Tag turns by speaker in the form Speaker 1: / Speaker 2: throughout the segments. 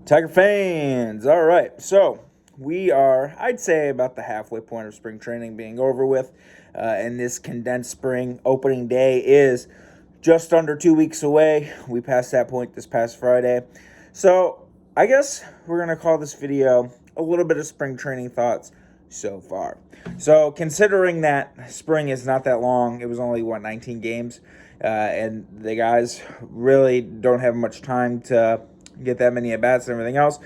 Speaker 1: Tiger fans, all right. So we are, I'd say, about the halfway point of spring training being over with, and this condensed spring opening day is just under 2 weeks away. We passed that point this past Friday, so I guess we're gonna call this video a little bit of spring training thoughts so far. So considering that spring is not that long, it was only 19 games, and the guys really don't have much time to get that many at bats and everything else.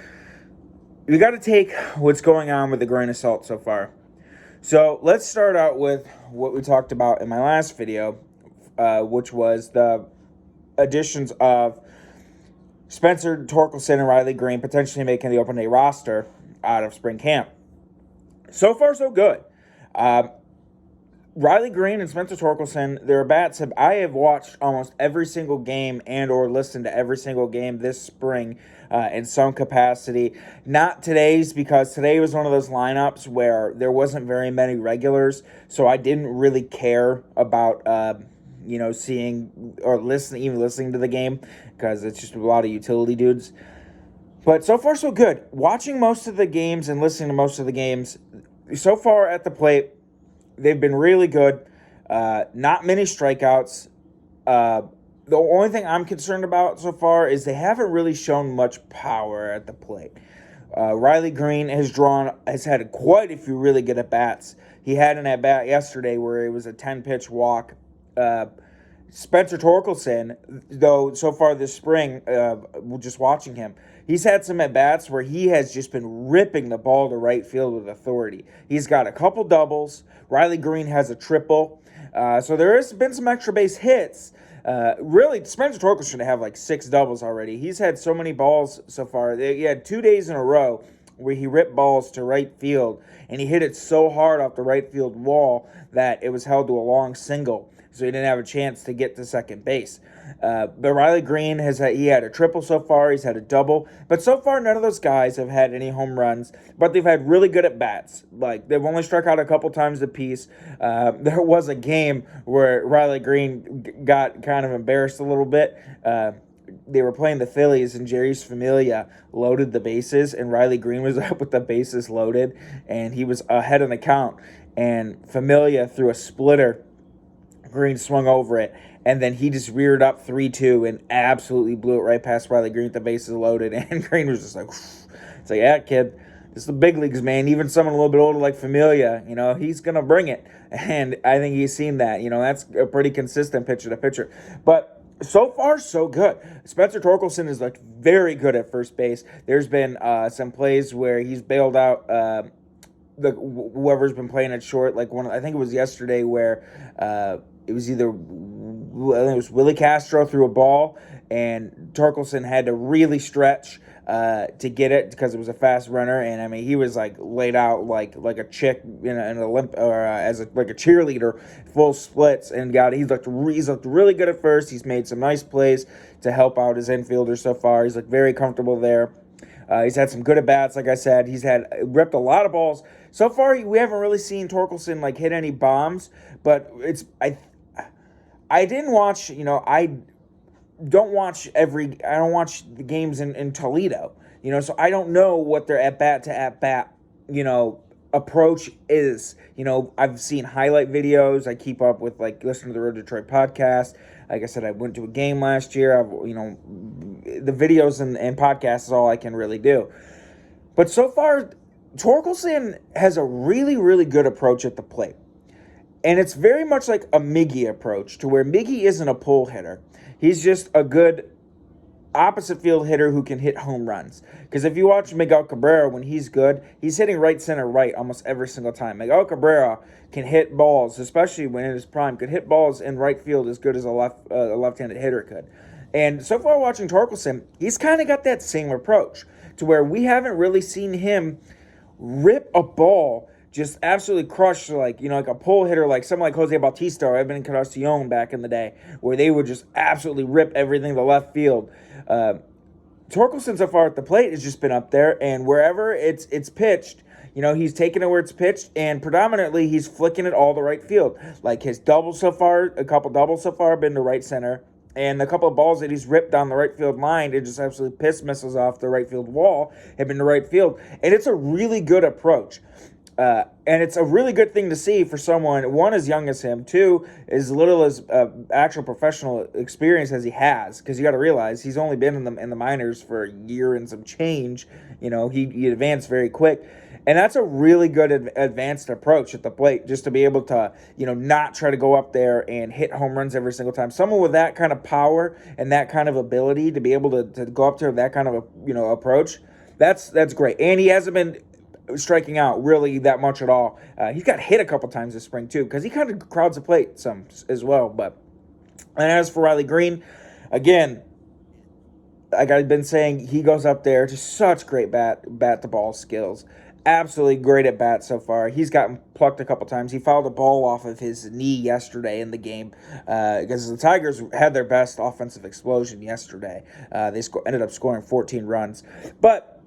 Speaker 1: You got to take what's going on with a grain of salt so far. So let's start out with what we talked about in my last video, which was the additions of Spencer Torkelson and Riley Green potentially making the open day roster out of spring camp. So far, so good. Riley Green and Spencer Torkelson, their bats I have watched almost every single game and or listened to every single game this spring in some capacity. Not today's, because today was one of those lineups where there wasn't very many regulars, so I didn't really care about seeing or listening to the game, because it's just a lot of utility dudes. But so far so good. Watching most of the games and listening to most of the games so far at the plate, they've been really good. Not many strikeouts. The only thing I'm concerned about so far is they haven't really shown much power at the plate. Riley Green has had quite a few really good at-bats. He had an at-bat yesterday where it was a 10-pitch walk. Spencer Torkelson, though, so far this spring, just watching him, he's had some at-bats where he has just been ripping the ball to right field with authority. He's got a couple doubles. Riley Green has a triple. So there has been some extra base hits. Really, Spencer Torkelson should have like 6 doubles already. He's had so many balls so far. He had 2 days in a row where he ripped balls to right field, and he hit it so hard off the right field wall that it was held to a long single, so he didn't have a chance to get to second base. But Riley Green he had a triple so far. He's had a double, but so far none of those guys have had any home runs. But they've had really good at bats. Like, they've only struck out a couple times apiece. There was a game where Riley Green got kind of embarrassed a little bit. They were playing the Phillies, and Jerry's Familia loaded the bases, and Riley Green was up with the bases loaded, and he was ahead in the count. And Familia threw a splitter. Green swung over it, and then he just reared up 3-2 and absolutely blew it right past Riley Green with the bases loaded. And Green was just like, it's like, yeah, kid, this is the big leagues, man. Even someone a little bit older like Familia, he's going to bring it. And I think he's seen that. That's a pretty consistent pitcher to pitcher. But so far, so good. Spencer Torkelson is like very good at first base. There's been some plays where he's bailed out whoever's been playing it short. Like I think it was yesterday where it was Willie Castro threw a ball, and Torkelson had to really stretch to get it because it was a fast runner. And I mean, he was like laid out like a chick in an like a cheerleader, full splits, and he's looked really good at first. He's made some nice plays to help out his infielder so far. He's looked very comfortable there. He's had some good at-bats, like I said. He's ripped a lot of balls. So far, we haven't really seen Torkelson like hit any bombs, but I didn't watch, I don't watch the games in Toledo, so I don't know what their at-bat to at-bat, approach is. I've seen highlight videos. I keep up with, listening to the Road Detroit podcast. Like I said, I went to a game last year. The videos and podcasts is all I can really do. But so far, Torkelson has a really, really good approach at the plate. And it's very much like a Miggy approach, to where Miggy isn't a pull hitter. He's just a good opposite field hitter who can hit home runs. Because if you watch Miguel Cabrera, when he's good, he's hitting right, center, right almost every single time. Miguel Cabrera can hit balls, especially when in his prime, could hit balls in right field as good as a left-handed hitter could. And so far watching Torkelson, he's kind of got that same approach, to where we haven't really seen him rip a ball, just absolutely crush, like a pull hitter, like someone like Jose Bautista or Evan Encarnacion back in the day, where they would just absolutely rip everything to left field. Torkelson so far at the plate has just been up there, and wherever it's pitched, he's taking it where it's pitched, and predominantly he's flicking it all to right field. Like his doubles so far, a couple doubles so far have been to right center. And a couple of balls that he's ripped down the right field line, it just absolutely piss missiles off the right field wall, have been to right field. And it's a really good approach. And it's a really good thing to see for someone, one, as young as him, two, as little as actual professional experience as he has. Because you got to realize he's only been in the minors for a year and some change. He advanced very quick. And that's a really good advanced approach at the plate, just to be able to, not try to go up there and hit home runs every single time. Someone with that kind of power and that kind of ability to be able to go up there with that kind of approach, that's great. And he hasn't been striking out really that much at all. He's got hit a couple times this spring too, because he kind of crowds the plate some as well. And as for Riley Green, again, like I've been saying, he goes up there, just such great bat to ball skills. Absolutely great at bat so far. He's gotten plucked a couple times. He fouled a ball off of his knee yesterday in the game because the Tigers had their best offensive explosion yesterday. They ended up scoring 14 runs. But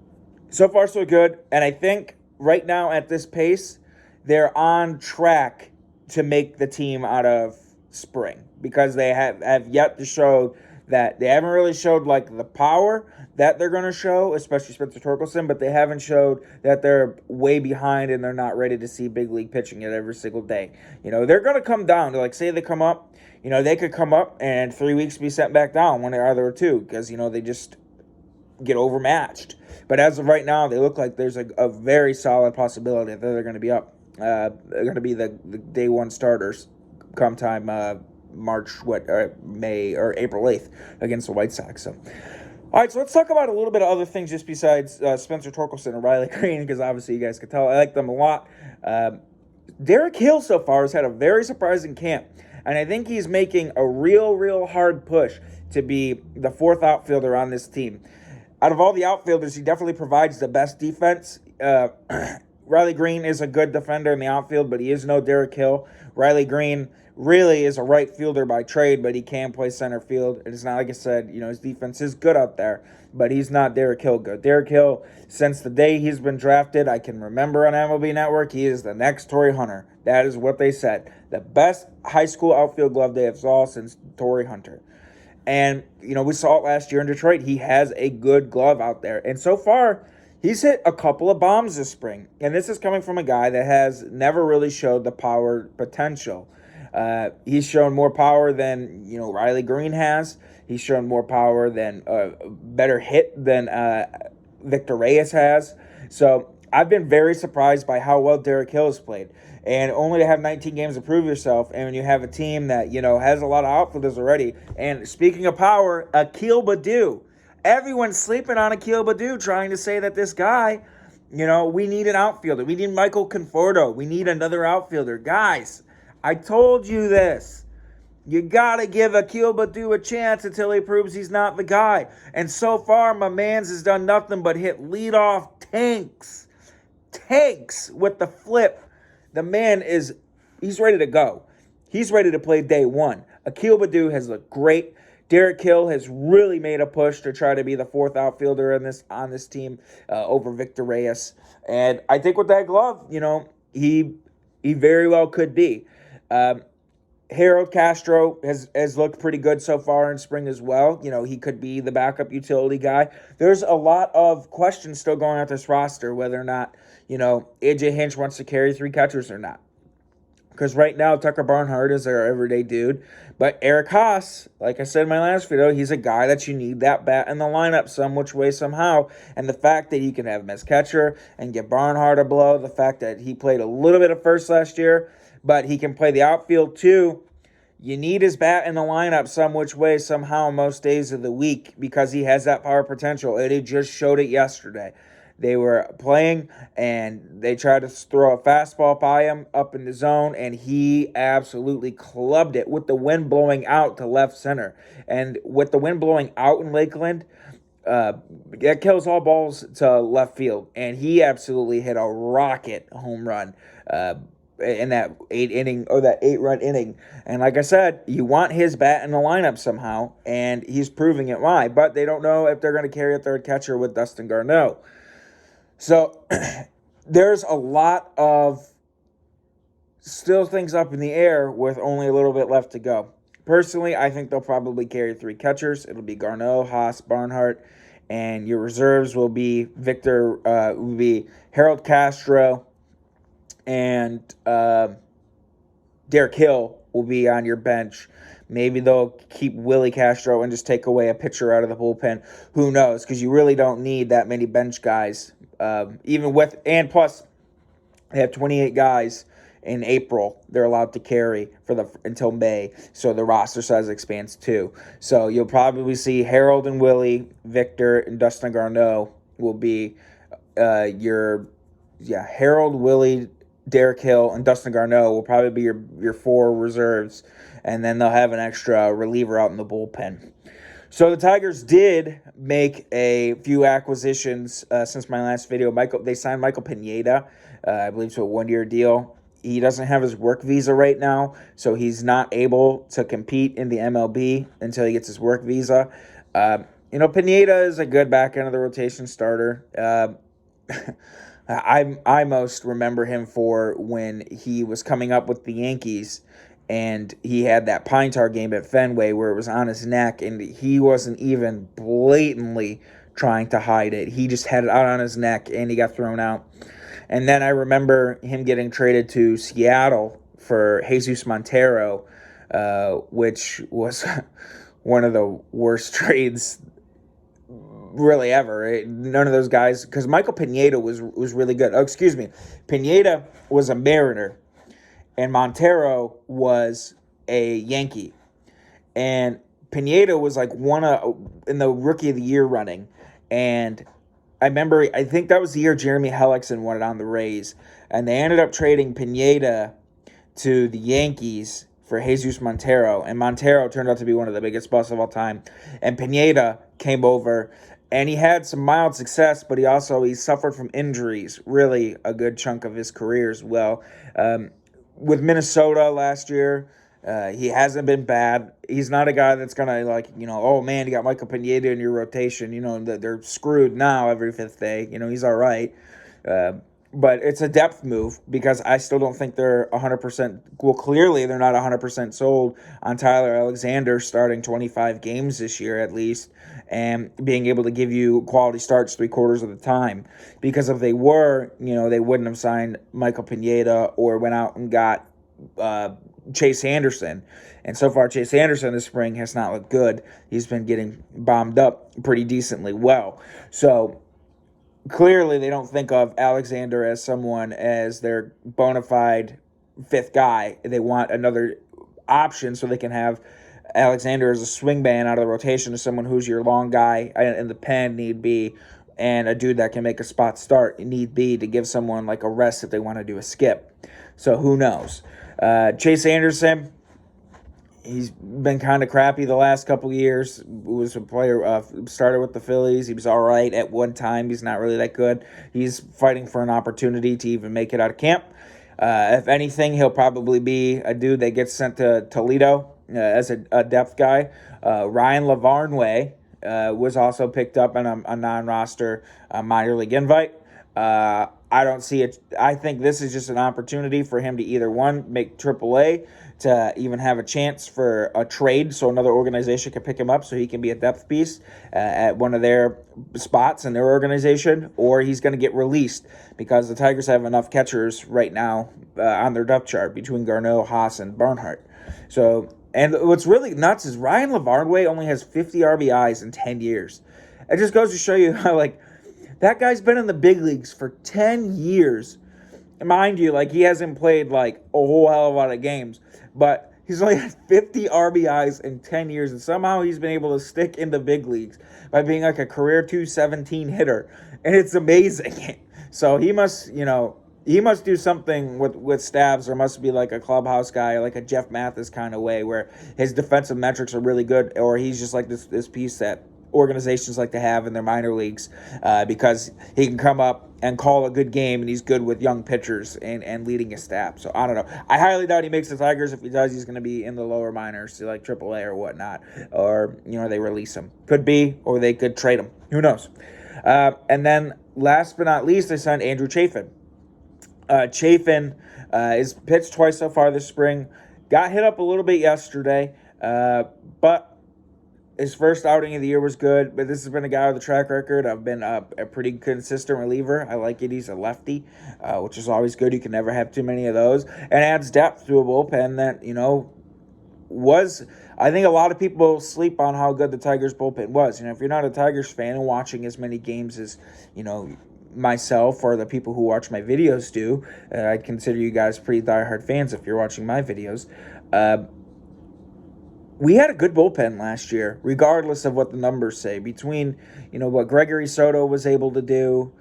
Speaker 1: so far, so good. And I think right now at this pace, they're on track to make the team out of spring, because they have yet to show that. They haven't really showed like the power that they're going to show, especially Spencer Torkelson, but they haven't showed that they're way behind and they're not ready to see big league pitching it every single day. They're going to come down to, like, say they come up, they could come up and 3 weeks be sent back down, one or other or two, because, they just get overmatched. But as of right now, they look like there's a very solid possibility that they're going to be up. They're going to be the day one starters come time May or April 8th against the White Sox. So, all right, so let's talk about a little bit of other things just besides Spencer Torkelson and Riley Green, because obviously you guys could tell I like them a lot. Derek Hill so far has had a very surprising camp, and I think he's making a real hard push to be the fourth outfielder on this team. Out of all the outfielders, he definitely provides the best defense. Riley Green is a good defender in the outfield, but he is no Derek Hill. Riley Green really is a right fielder by trade, but he can play center field. It's not, like I said, his defense is good out there, but he's not Derek Hill good. Derek Hill, since the day he's been drafted, I can remember on MLB Network, he is the next Torrey Hunter. That is what they said. The best high school outfield glove they have saw since Torrey Hunter. And, we saw it last year in Detroit. He has a good glove out there. And so far, he's hit a couple of bombs this spring. And this is coming from a guy that has never really showed the power potential. He's shown more power than, Riley Green has. He's shown more power than better hit than Victor Reyes has. So I've been very surprised by how well Derek Hill has played. And only to have 19 games to prove yourself, and when you have a team that, has a lot of outfielders already. And speaking of power, Akil Baddoo. Everyone's sleeping on Akil Baddoo, trying to say that this guy, we need an outfielder. We need Michael Conforto. We need another outfielder. Guys, I told you this. You got to give Akil Baddoo a chance until he proves he's not the guy. And so far, my man's has done nothing but hit leadoff tanks. Tanks with the flip. The man he's ready to go. He's ready to play day one. Akil Baddoo has looked great. Derek Hill has really made a push to try to be the fourth outfielder on this team over Victor Reyes. And I think with that glove, he very well could be. Harold Castro has looked pretty good so far in spring as well. He could be the backup utility guy. There's a lot of questions still going on this roster, whether or not, AJ Hinch wants to carry three catchers or not. Because right now, Tucker Barnhart is our everyday dude. But Eric Haas, like I said in my last video, he's a guy that you need that bat in the lineup some which way, somehow. And the fact that you can have him as catcher and get Barnhart a blow, the fact that he played a little bit of first last year, but he can play the outfield too. You need his bat in the lineup some which way, somehow, most days of the week, because he has that power potential. And he just showed it yesterday. They were playing, and they tried to throw a fastball by him up in the zone, and he absolutely clubbed it with the wind blowing out to left center. And with the wind blowing out in Lakeland, that kills all balls to left field. And he absolutely hit a rocket home run in that 8-run inning. And like I said, you want his bat in the lineup somehow, and he's proving it why. But they don't know if they're going to carry a third catcher with Dustin Garneau. So there's a lot of still things up in the air with only a little bit left to go. Personally, I think they'll probably carry 3 catchers. It'll be Garneau, Haas, Barnhart, and your reserves will be Harold Castro and Derek Hill will be on your bench. Maybe they'll keep Willie Castro and just take away a pitcher out of the bullpen. Who knows? Because you really don't need that many bench guys. Plus, they have 28 guys in April they're allowed to carry until May, so the roster size expands too. So you'll probably see Harold and Willie, Victor, and Dustin Garneau will be Harold, Willie, Derek Hill, and Dustin Garneau will probably be your 4 reserves, and then they'll have an extra reliever out in the bullpen. So the Tigers did make a few acquisitions since my last video. They signed Michael Pineda, I believe, to a 1-year deal. He doesn't have his work visa right now, so he's not able to compete in the MLB until he gets his work visa. Pineda is a good back end of the rotation starter. I most remember him for when he was coming up with the Yankees, and he had that pine tar game at Fenway where it was on his neck, and he wasn't even blatantly trying to hide it. He just had it out on his neck, and he got thrown out. And then I remember him getting traded to Seattle for Jesus Montero, which was one of the worst trades really ever. None of those guys, because Michael Pineda was really good. Oh, excuse me. Pineda was a Mariner, and Montero was a Yankee. And Pineda was like in the Rookie of the Year running, and I think that was the year Jeremy Hellickson won it on the Rays, and they ended up trading Pineda to the Yankees for Jesus Montero, and Montero turned out to be one of the biggest busts of all time. And Pineda came over, and he had some mild success, but he suffered from injuries, really a good chunk of his career as well. With Minnesota last year, he hasn't been bad. He's not a guy that's going to oh man, you got Michael Pineda in your rotation. They're screwed now every 5th day. He's all right. But it's a depth move because I still don't think they're 100%. Well, clearly they're not 100% sold on Tyler Alexander starting 25 games this year at least and being able to give you quality starts 3/4 of the time. Because if they were, they wouldn't have signed Michael Pineda or went out and got Chase Anderson. And so far, Chase Anderson this spring has not looked good. He's been getting bombed up pretty decently well. So clearly they don't think of Alexander as someone as their bona fide 5th guy. They want another option so they can have Alexander as a swing man out of the rotation as someone who's your long guy in the pen need be, and a dude that can make a spot start need be to give someone like a rest if they want to do a skip. So who knows? Chase Anderson, he's been kind of crappy the last couple years. Was a player, started with the Phillies. He was all right at one time. He's not really that good. He's fighting for an opportunity to even make it out of camp. If anything, he'll probably be a dude that gets sent to Toledo as a depth guy. Ryan Levarnway was also picked up on a non-roster minor league invite. I don't see it. I think this is just an opportunity for him to either make AAA to even have a chance for a trade so another organization can pick him up so he can be a depth piece at one of their spots in their organization, or he's going to get released because the Tigers have enough catchers right now on their depth chart between Garneau, Haas, and Barnhart. So, and what's really nuts is Ryan Levarnway only has 50 RBIs in 10 years. It just goes to show you how, that guy's been in the big leagues for 10 years. Mind you, he hasn't played, a whole hell of a lot of games. But he's only had 50 RBIs in 10 years. And somehow he's been able to stick in the big leagues by being, a career 217 hitter. And it's amazing. So he must, do something with stabs, or must be a clubhouse guy, like a Jeff Mathis kind of way, where his defensive metrics are really good. Or he's just this piece that organizations like to have in their minor leagues because he can come up and call a good game, and he's good with young pitchers and leading his staff. So I don't know. I highly doubt he makes the Tigers. If he does, he's going to be in the lower minors, like AAA or whatnot, or they release him. Could be, or they could trade him. Who knows? And then last but not least, they signed Andrew Chafin. Chafin is pitched twice so far this spring. Got hit up a little bit yesterday. But his first outing of the year was good, but this has been a guy with a track record. I've been a pretty consistent reliever. I like it. He's a lefty, which is always good. You can never have too many of those. And adds depth to a bullpen that, was... I think a lot of people sleep on how good the Tigers bullpen was. If you're not a Tigers fan and watching as many games as, myself or the people who watch my videos do, I'd consider you guys pretty diehard fans if you're watching my videos. We had a good bullpen last year, regardless of what the numbers say. Between, what Gregory Soto was able to do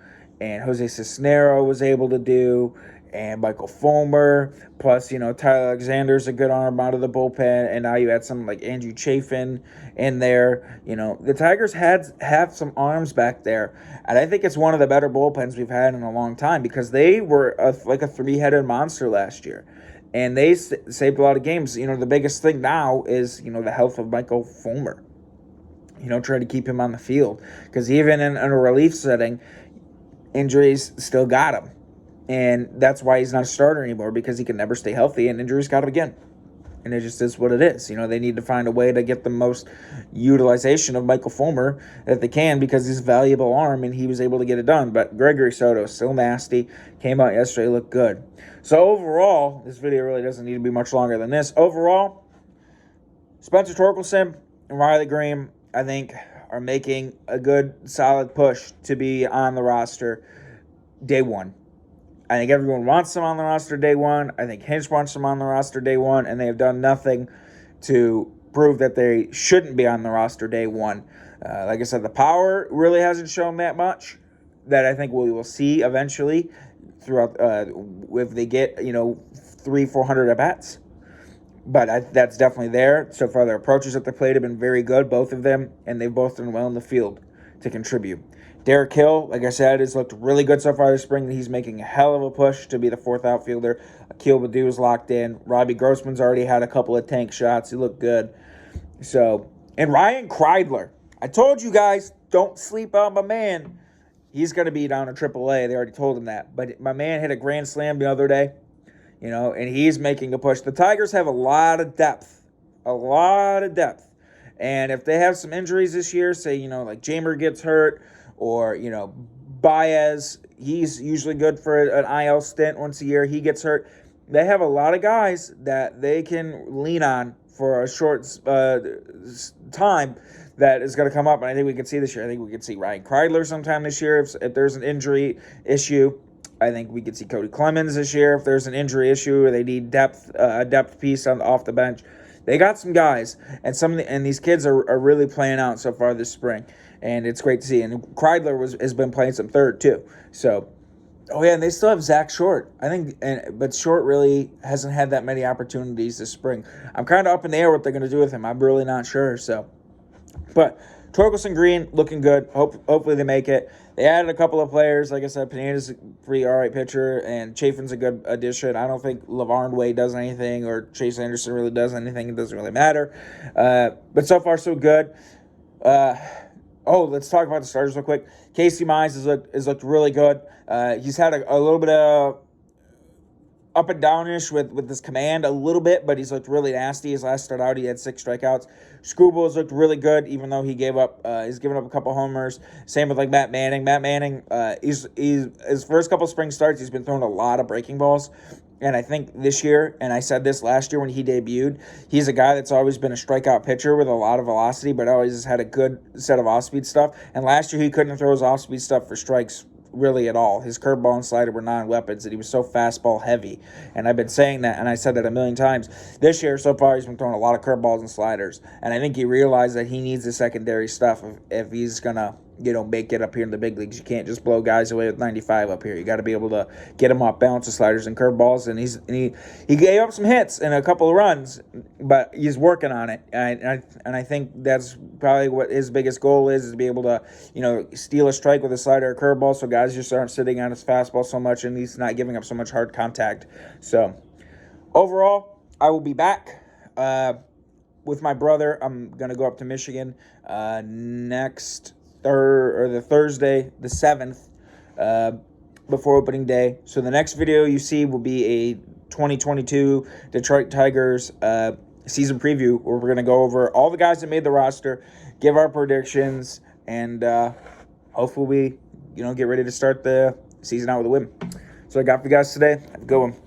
Speaker 1: and Jose Cisnero was able to do and Michael Fulmer, plus, Tyler Alexander's a good arm out of the bullpen, and now you had some like Andrew Chafin in there. The Tigers have some arms back there, and I think it's one of the better bullpens we've had in a long time because they were like a three-headed monster last year. And they saved a lot of games. The biggest thing now is, the health of Michael Fulmer. Try to keep him on the field. Because even in a relief setting, injuries still got him. And that's why he's not a starter anymore, because he can never stay healthy, and injuries got him again. And it just is what it is. They need to find a way to get the most utilization of Michael Fulmer that they can, because he's a valuable arm, and he was able to get it done. But Gregory Soto is still nasty. Came out yesterday, looked good. So overall, this video really doesn't need to be much longer than this. Overall, Spencer Torkelson and Riley Green, I think, are making a good, solid push to be on the roster day one. I think everyone wants them on the roster day one. I think Hinch wants them on the roster day one, and they have done nothing to prove that they shouldn't be on the roster day one. Like I said, the power really hasn't shown that much that I think we will see eventually throughout if they get 300-400 at bats. But that's definitely there. So far, their approaches at the plate have been very good, both of them, and they've both done well in the field to contribute. Derek Hill, like I said, has looked really good so far this spring. He's making a hell of a push to be the fourth outfielder. Akil Baddoo is locked in. Robbie Grossman's already had a couple of tank shots. He looked good. And Ryan Kreidler. I told you guys, don't sleep on my man. He's going to be down in AAA. They already told him that. But my man hit a grand slam the other day, and he's making a push. The Tigers have a lot of depth. And if they have some injuries this year, say, like Jamer gets hurt, or, Baez, he's usually good for an IL stint once a year. He gets hurt. They have a lot of guys that they can lean on for a short time that is going to come up, and I think we could see this year. I think we could see Ryan Kreidler sometime this year if there's an injury issue. I think we could see Cody Clemens this year if there's an injury issue or they need a depth piece off the bench. They got some guys, and these kids are really playing out so far this spring, and it's great to see. And Kreidler has been playing some third too. So, and they still have Zach Short. I think, but Short really hasn't had that many opportunities this spring. I'm kind of up in the air what they're going to do with him. I'm really not sure. So, but Torkelson Green looking good. Hopefully they make it. They added a couple of players. Like I said, Pineda's a pretty all right pitcher, and Chafin's a good addition. I don't think Levarnway does anything, or Chase Anderson really does anything. It doesn't really matter. But so far, so good. Let's talk about the starters real quick. Casey Mize has looked really good. He's had a little bit of up and downish with his command a little bit, but he's looked really nasty. His last start out, he had 6 strikeouts. Screwball has looked really good, even though he's given up a couple homers. Same with Matt Manning. Matt Manning, he's his first couple spring starts, he's been throwing a lot of breaking balls. And I think this year, and I said this last year when he debuted, he's a guy that's always been a strikeout pitcher with a lot of velocity, but always has had a good set of off-speed stuff. And last year, he couldn't throw his off-speed stuff for strikes really at all. His curveball and slider were non-weapons, and he was so fastball heavy. And I've been saying that, and I said that a million times. This year, so far, he's been throwing a lot of curveballs and sliders. And I think he realized that he needs the secondary stuff if he's going to make it up here in the big leagues. You can't just blow guys away with 95 up here. You got to be able to get them off balance with sliders and curveballs. And he gave up some hits and a couple of runs, but he's working on it. And I think that's probably what his biggest goal is to be able to, steal a strike with a slider or curveball, so guys just aren't sitting on his fastball so much, and he's not giving up so much hard contact. So overall, I will be back with my brother. I'm gonna go up to Michigan next the Thursday, the 7th, before opening day. So the next video you see will be a 2022 Detroit Tigers season preview where we're going to go over all the guys that made the roster, give our predictions, and hopefully we, get ready to start the season out with a win. So I got for you guys today. Have a good one.